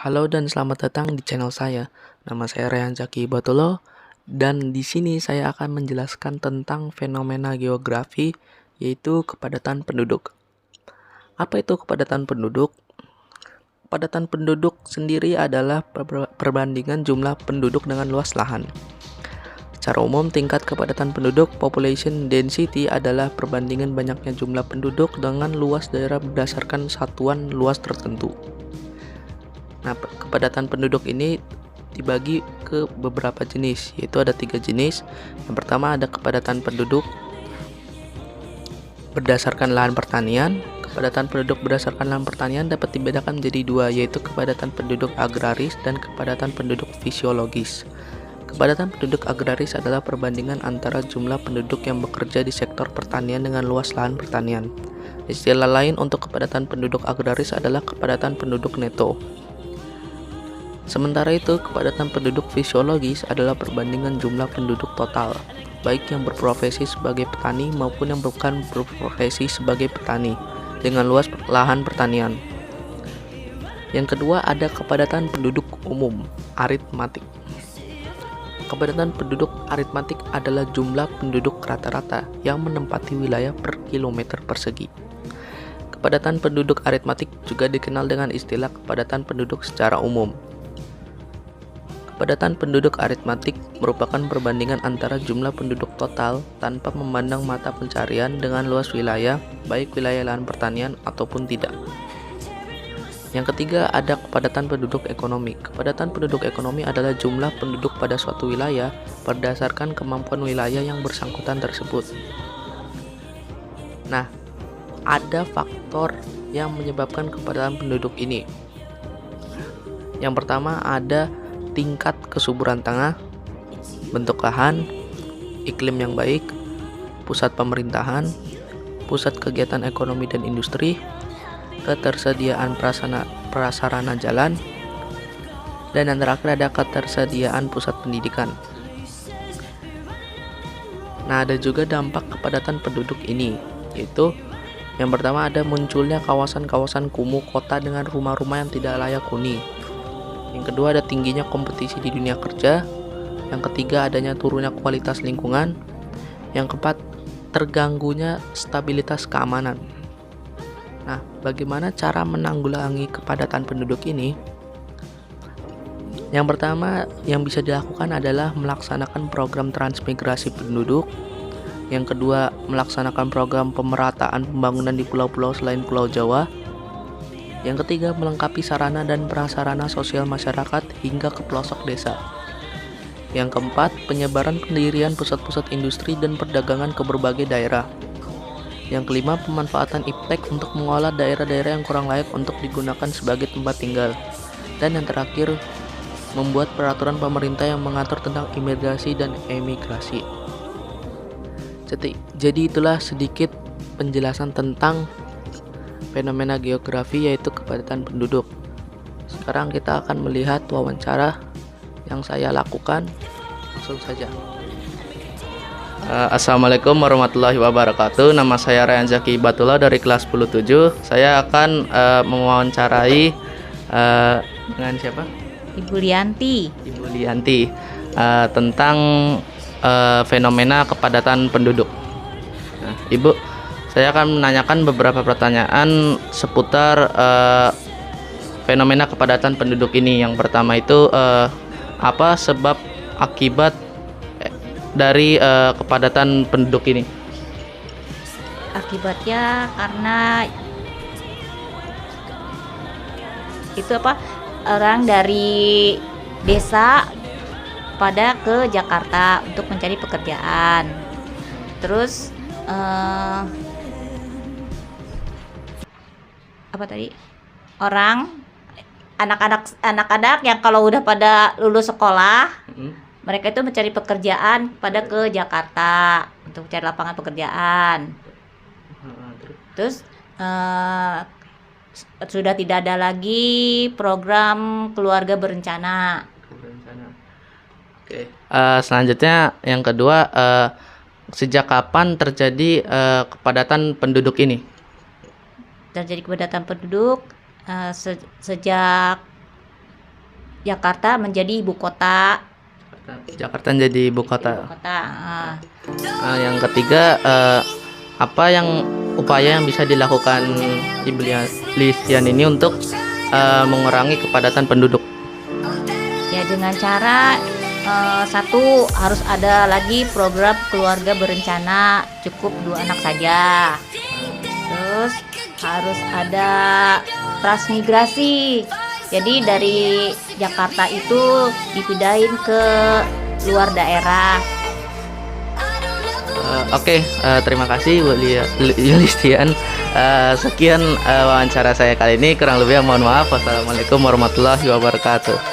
Halo dan selamat datang di channel saya. Nama saya Rehan Zaki Batulo dan di sini saya akan menjelaskan tentang fenomena geografi yaitu kepadatan penduduk. Apa itu kepadatan penduduk? Kepadatan penduduk sendiri adalah perbandingan jumlah penduduk dengan luas lahan. Secara umum, tingkat kepadatan penduduk population density adalah perbandingan banyaknya jumlah penduduk dengan luas daerah berdasarkan satuan luas tertentu. Nah, kepadatan penduduk ini dibagi ke beberapa jenis, yaitu ada 3 jenis. Yang pertama ada kepadatan penduduk berdasarkan lahan pertanian. Kepadatan penduduk berdasarkan lahan pertanian dapat dibedakan menjadi dua, yaitu kepadatan penduduk agraris dan kepadatan penduduk fisiologis. Kepadatan penduduk agraris adalah perbandingan antara jumlah penduduk yang bekerja di sektor pertanian dengan luas lahan pertanian. Istilah lain untuk kepadatan penduduk agraris adalah kepadatan penduduk neto. Sementara itu, kepadatan penduduk fisiologis adalah perbandingan jumlah penduduk total, baik yang berprofesi sebagai petani maupun yang bukan berprofesi sebagai petani, dengan luas lahan pertanian. Yang kedua ada kepadatan penduduk umum, aritmatik. Kepadatan penduduk aritmatik adalah jumlah penduduk rata-rata yang menempati wilayah per kilometer persegi. Kepadatan penduduk aritmatik juga dikenal dengan istilah kepadatan penduduk secara umum. Kepadatan penduduk aritmatik merupakan perbandingan antara jumlah penduduk total tanpa memandang mata pencarian dengan luas wilayah, baik wilayah lahan pertanian ataupun tidak. Yang ketiga ada kepadatan penduduk ekonomi. Kepadatan penduduk ekonomi adalah jumlah penduduk pada suatu wilayah berdasarkan kemampuan wilayah yang bersangkutan tersebut. Nah, ada faktor yang menyebabkan kepadatan penduduk ini. Yang pertama ada tingkat kesuburan tanah, bentuk lahan, iklim yang baik, pusat pemerintahan, pusat kegiatan ekonomi dan industri, ketersediaan prasarana jalan, dan yang terakhir ada ketersediaan pusat pendidikan. Nah, ada juga dampak kepadatan penduduk ini, yaitu yang pertama ada munculnya kawasan-kawasan kumuh kota dengan rumah-rumah yang tidak layak huni. Yang kedua ada tingginya kompetisi di dunia kerja. Yang ketiga adanya turunnya kualitas lingkungan. Yang keempat terganggunya stabilitas keamanan. Nah, bagaimana cara menanggulangi kepadatan penduduk ini? Yang pertama yang bisa dilakukan adalah melaksanakan program transmigrasi penduduk. Yang kedua melaksanakan program pemerataan pembangunan di pulau-pulau selain Pulau Jawa. Yang ketiga, melengkapi sarana dan prasarana sosial masyarakat hingga ke pelosok desa. Yang keempat, penyebaran pendirian pusat-pusat industri dan perdagangan ke berbagai daerah. Yang kelima, pemanfaatan iptek untuk mengolah daerah-daerah yang kurang layak untuk digunakan sebagai tempat tinggal. Dan yang terakhir, membuat peraturan pemerintah yang mengatur tentang imigrasi dan emigrasi. Jadi itulah sedikit penjelasan tentang fenomena geografi yaitu kepadatan penduduk. Sekarang kita akan melihat wawancara yang saya lakukan. Langsung saja. Assalamualaikum warahmatullahi wabarakatuh. Nama saya Rehan Zaki Batulo dari kelas 10-7. Saya akan mewawancarai dengan siapa? Ibu Lianti. Ibu Lianti tentang fenomena kepadatan penduduk. Nah, Ibu, saya akan menanyakan beberapa pertanyaan seputar fenomena kepadatan penduduk ini. Yang pertama itu apa sebab akibat dari kepadatan penduduk ini? Akibatnya karena itu orang dari desa pada ke Jakarta untuk mencari pekerjaan. Terus anak-anak yang kalau udah pada lulus sekolah, mereka itu mencari pekerjaan pada ke Jakarta untuk cari lapangan pekerjaan. Terus sudah tidak ada lagi program keluarga berencana. Oke. Selanjutnya yang kedua, sejak kapan terjadi kepadatan penduduk ini? Terjadi kepadatan penduduk sejak Jakarta menjadi ibu kota. Jakarta menjadi ibu kota. Ah. Yang ketiga, apa yang upaya yang bisa dilakukan Iblisian ini untuk mengurangi kepadatan penduduk? Ya dengan cara satu, harus ada lagi program keluarga berencana cukup 2 anak saja. Terus harus ada transmigrasi. Jadi dari Jakarta itu dipindahin ke luar daerah. Oke, terima kasih Bu Yulistian. Sekian wawancara saya kali ini. Kurang lebih mohon maaf. Wassalamualaikum warahmatullahi wabarakatuh.